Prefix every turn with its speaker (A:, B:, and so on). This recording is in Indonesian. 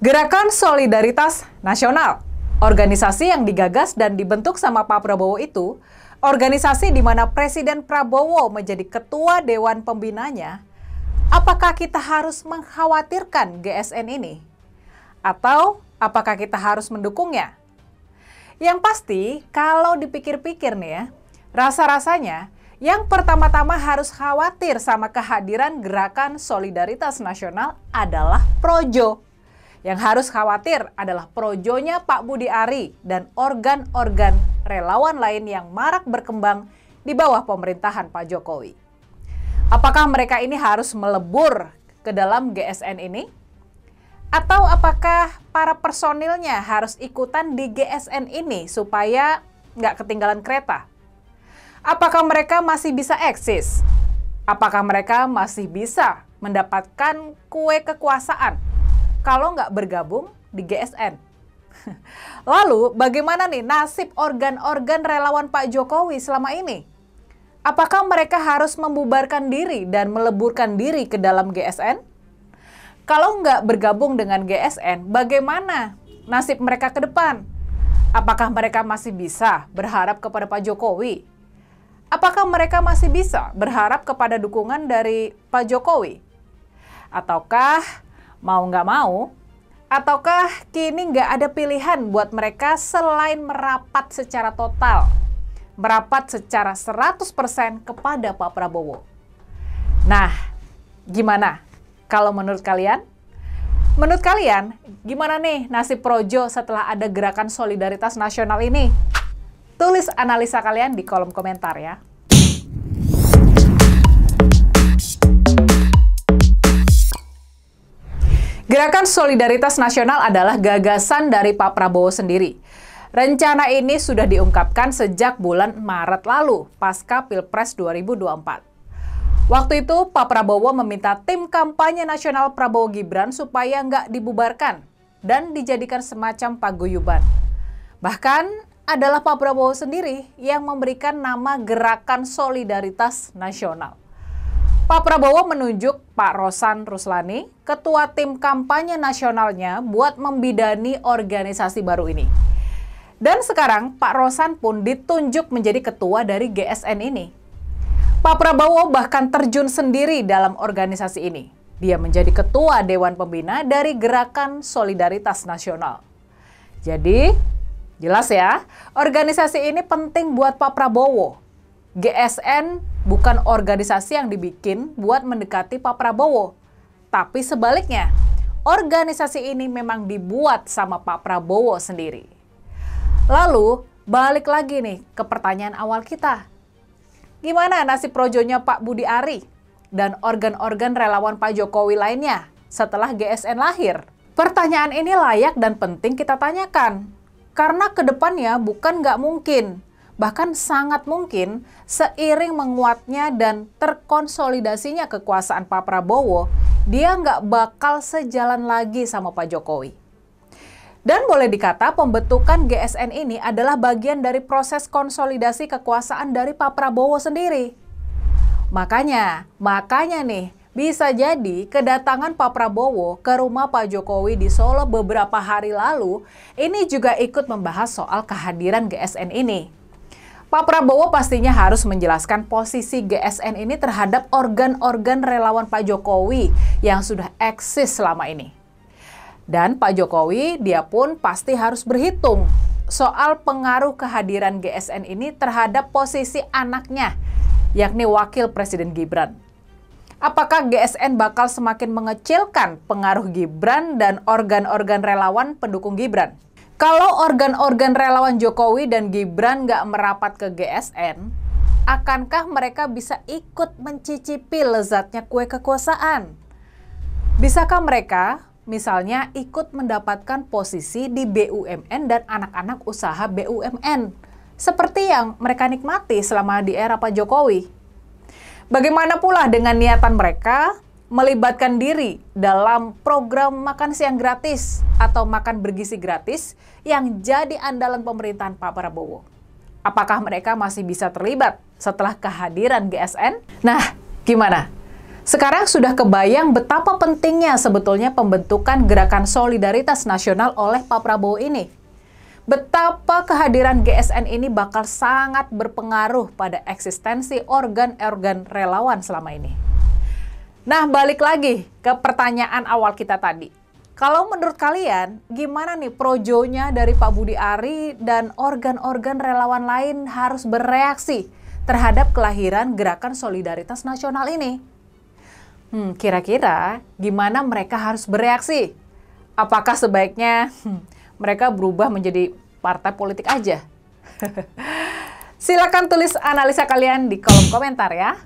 A: Gerakan Solidaritas Nasional, organisasi yang digagas dan dibentuk sama Pak Prabowo itu, organisasi di mana Presiden Prabowo menjadi ketua Dewan Pembinanya. Apakah kita harus mengkhawatirkan GSN ini? Atau apakah kita harus mendukungnya? Yang pasti, kalau dipikir-pikir nih ya, rasa-rasanya yang pertama-tama harus khawatir sama kehadiran Gerakan Solidaritas Nasional adalah Projo. Yang harus khawatir adalah projonya Pak Budi Ari dan organ-organ relawan lain yang marak berkembang di bawah pemerintahan Pak Jokowi. Apakah mereka ini harus melebur ke dalam GSN ini? Atau apakah para personilnya harus ikutan di GSN ini supaya nggak ketinggalan kereta? Apakah mereka masih bisa eksis? Apakah mereka masih bisa mendapatkan kue kekuasaan kalau nggak bergabung di GSN? Lalu bagaimana nih nasib organ-organ relawan Pak Jokowi selama ini? Apakah mereka harus membubarkan diri dan meleburkan diri ke dalam GSN? Kalau nggak bergabung dengan GSN, bagaimana nasib mereka ke depan? Apakah mereka masih bisa berharap kepada Pak Jokowi? Apakah mereka masih bisa berharap kepada dukungan dari Pak Jokowi? Ataukah mau nggak mau, ataukah kini nggak ada pilihan buat mereka selain merapat secara total, merapat secara 100% kepada Pak Prabowo? Nah, gimana kalau menurut kalian? Menurut kalian, gimana nih nasib Projo setelah ada Gerakan Solidaritas Nasional ini? Tulis analisa kalian di kolom komentar ya. Gerakan Solidaritas Nasional adalah gagasan dari Pak Prabowo sendiri. Rencana ini sudah diungkapkan sejak bulan Maret lalu, pasca Pilpres 2024. Waktu itu, Pak Prabowo meminta tim kampanye nasional Prabowo Gibran supaya nggak dibubarkan dan dijadikan semacam paguyuban. Bahkan, adalah Pak Prabowo sendiri yang memberikan nama Gerakan Solidaritas Nasional. Pak Prabowo menunjuk Pak Rosan Ruslani, ketua tim kampanye nasionalnya, buat membidani organisasi baru ini. Dan sekarang Pak Rosan pun ditunjuk menjadi ketua dari GSN ini. Pak Prabowo bahkan terjun sendiri dalam organisasi ini. Dia menjadi ketua Dewan Pembina dari Gerakan Solidaritas Nasional. Jadi, jelas ya, organisasi ini penting buat Pak Prabowo. GSN bukan organisasi yang dibikin buat mendekati Pak Prabowo. Tapi sebaliknya, organisasi ini memang dibuat sama Pak Prabowo sendiri. Lalu, balik lagi nih ke pertanyaan awal kita. Gimana nasib projonya Pak Budi Ari dan organ-organ relawan Pak Jokowi lainnya setelah GSN lahir? Pertanyaan ini layak dan penting kita tanyakan. Karena ke depannya bukan nggak mungkin, bahkan sangat mungkin seiring menguatnya dan terkonsolidasinya kekuasaan Pak Prabowo, dia nggak bakal sejalan lagi sama Pak Jokowi. Dan boleh dikata pembentukan GSN ini adalah bagian dari proses konsolidasi kekuasaan dari Pak Prabowo sendiri. Makanya nih, bisa jadi kedatangan Pak Prabowo ke rumah Pak Jokowi di Solo beberapa hari lalu, ini juga ikut membahas soal kehadiran GSN ini. Pak Prabowo pastinya harus menjelaskan posisi GSN ini terhadap organ-organ relawan Pak Jokowi yang sudah eksis selama ini. Dan Pak Jokowi, dia pun pasti harus berhitung soal pengaruh kehadiran GSN ini terhadap posisi anaknya, yakni Wakil Presiden Gibran. Apakah GSN bakal semakin mengecilkan pengaruh Gibran dan organ-organ relawan pendukung Gibran? Kalau organ-organ relawan Jokowi dan Gibran nggak merapat ke GSN, akankah mereka bisa ikut mencicipi lezatnya kue kekuasaan? Bisakah mereka misalnya ikut mendapatkan posisi di BUMN dan anak-anak usaha BUMN, seperti yang mereka nikmati selama di era Pak Jokowi? Bagaimana pula dengan niatan mereka melibatkan diri dalam program makan siang gratis atau makan bergizi gratis yang jadi andalan pemerintahan Pak Prabowo? Apakah mereka masih bisa terlibat setelah kehadiran GSN? Nah, gimana? Sekarang sudah kebayang betapa pentingnya sebetulnya pembentukan Gerakan Solidaritas Nasional oleh Pak Prabowo ini. Betapa kehadiran GSN ini bakal sangat berpengaruh pada eksistensi organ-organ relawan selama ini. Nah, balik lagi ke pertanyaan awal kita tadi. Kalau menurut kalian, gimana nih projonya dari Pak Budi Ari dan organ-organ relawan lain harus bereaksi terhadap kelahiran Gerakan Solidaritas Nasional ini? Kira-kira gimana mereka harus bereaksi? Apakah sebaiknya mereka berubah menjadi partai politik aja? Silakan tulis analisa kalian di kolom komentar ya.